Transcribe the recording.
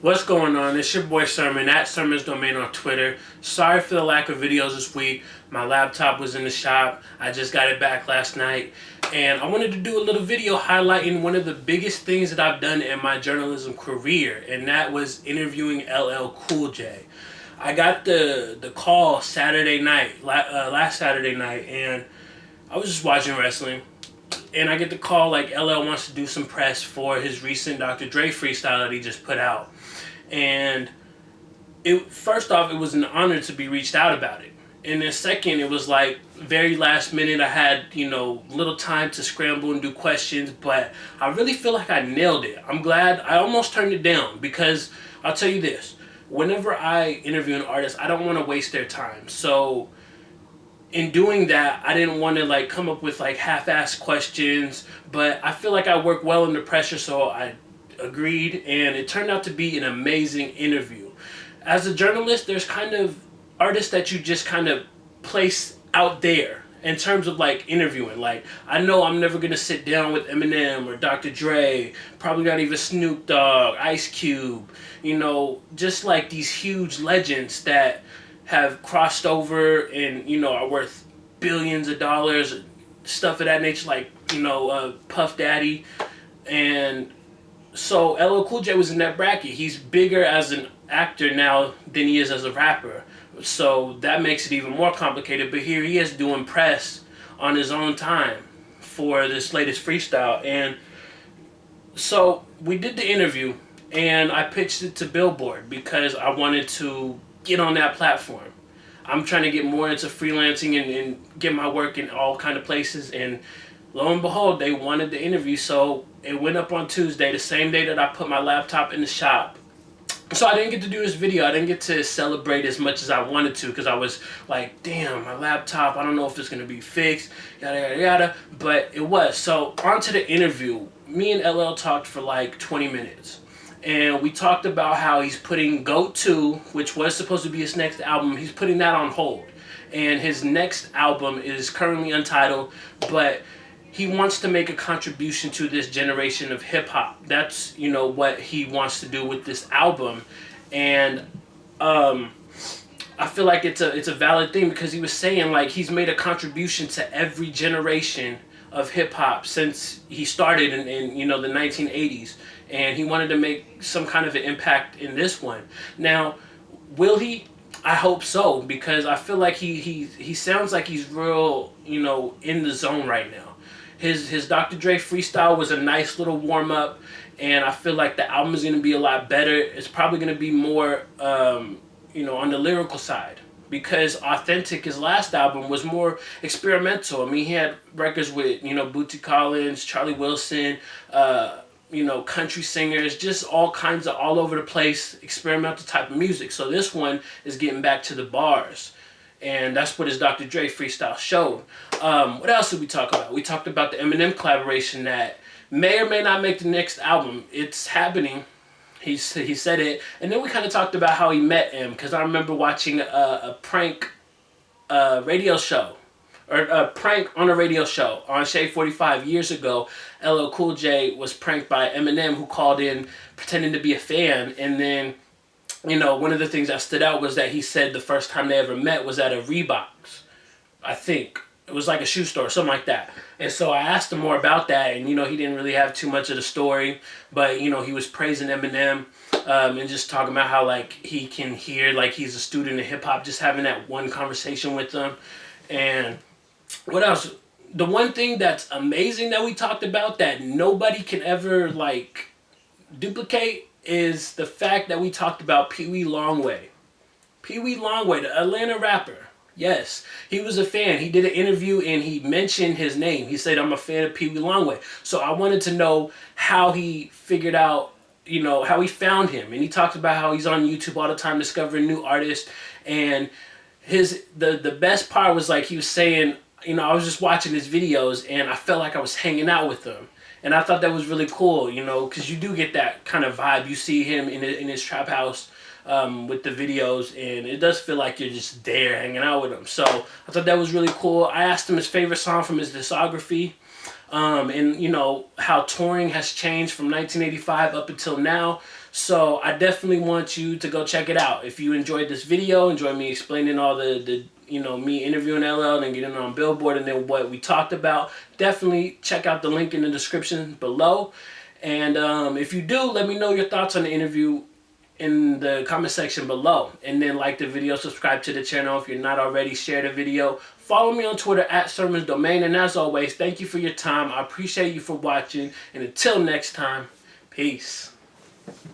What's going on? It's your boy Sermon at Sermon's Domain on Twitter. Sorry for the lack of videos this week. My laptop was in the shop. I just got it back last night. And I wanted to do a little video highlighting one of the biggest things that I've done in my journalism career. And that was interviewing LL Cool J. I got the call Saturday night, last Saturday night. And I was just watching wrestling. And I get the call like LL wants to do some press for his recent Dr. Dre freestyle that he just put out. And first off, it was an honor to be reached out about it. And then second, it was like very last minute. I had, little time to scramble and do questions, but I really feel like I nailed it. I'm glad I almost turned it down because I'll tell you this. Whenever I interview an artist, I don't want to waste their time. So in doing that, I didn't want to come up with half-assed questions, but I feel like I work well under pressure, so I agreed, and it turned out to be an amazing interview. As a journalist, there's kind of artists that you just kind of place out there in terms of interviewing. I know I'm never gonna sit down with Eminem or Dr. Dre, probably not even Snoop Dogg, Ice Cube, just these huge legends that have crossed over and are worth billions of dollars, stuff of that nature, Puff Daddy. And so LL Cool J was in that bracket. He's bigger as an actor now than he is as a rapper. So that makes it even more complicated. But here he is doing press on his own time for this latest freestyle. And so we did the interview, and I pitched it to Billboard because I wanted to get on that platform. I'm trying to get more into freelancing and get my work in all kind of places. And lo and behold, they wanted the interview, so it went up on Tuesday, the same day that I put my laptop in the shop. So I didn't get to do this video. I didn't get to celebrate as much as I wanted to because I was like, damn, my laptop, I don't know if it's going to be fixed, yada, yada, yada. But it was. So on to the interview. Me and LL talked for 20 minutes. And we talked about how he's putting G.O.A.T 2, which was supposed to be his next album, he's putting that on hold. And his next album is currently untitled, but he wants to make a contribution to this generation of hip-hop. That's, what he wants to do with this album. And I feel like it's a valid thing because he was saying, he's made a contribution to every generation of hip-hop since he started in the 1980s. And he wanted to make some kind of an impact in this one. Now, will he? I hope so, because I feel like he sounds like he's real, in the zone right now. His Dr. Dre freestyle was a nice little warm-up, and I feel like the album is going to be a lot better. It's probably going to be more, on the lyrical side, because Authentic, his last album, was more experimental. I mean, he had records with, Bootsy Collins, Charlie Wilson, country singers, just all kinds of all over the place experimental type of music. So this one is getting back to the bars. And that's what his Dr. Dre freestyle showed. What else did we talk about? We talked about the Eminem collaboration that may or may not make the next album. It's happening. He said it. And then we kind of talked about how he met him, because I remember watching a prank radio show, or a prank on a radio show on Shade 45 years ago. LL Cool J was pranked by Eminem, who called in pretending to be a fan. And then, one of the things that stood out was that he said the first time they ever met was at a Reeboks. I think it was like a shoe store, something like that. And so I asked him more about that, and he didn't really have too much of the story, but he was praising Eminem, and just talking about how he can hear he's a student of hip hop, just having that one conversation with them. And what else? The one thing that's amazing that we talked about that nobody can ever duplicate is the fact that we talked about Peewee Longway. Peewee Longway, the Atlanta rapper. Yes, he was a fan. He did an interview and he mentioned his name. He said, I'm a fan of Peewee Longway. So I wanted to know how he figured out, how he found him. And he talked about how he's on YouTube all the time discovering new artists. And the best part was he was saying, I was just watching his videos and I felt like I was hanging out with him. And I thought that was really cool, because you do get that kind of vibe. You see him in his trap house with the videos, and it does feel like you're just there hanging out with him. So I thought that was really cool. I asked him his favorite song from his discography. and you know how touring has changed from 1985 up until now. So I definitely want you to go check it out. If you enjoyed this video, enjoy me explaining all the you know, me interviewing LL and getting on Billboard and then what we talked about, definitely check out the link in the description below. And if you do, let me know your thoughts on the interview in the comment section below. And then like the video, subscribe to the channel if you're not already, share the video. Follow me on Twitter at Sermons Domain. And as always, thank you for your time. I appreciate you for watching. And until next time, peace.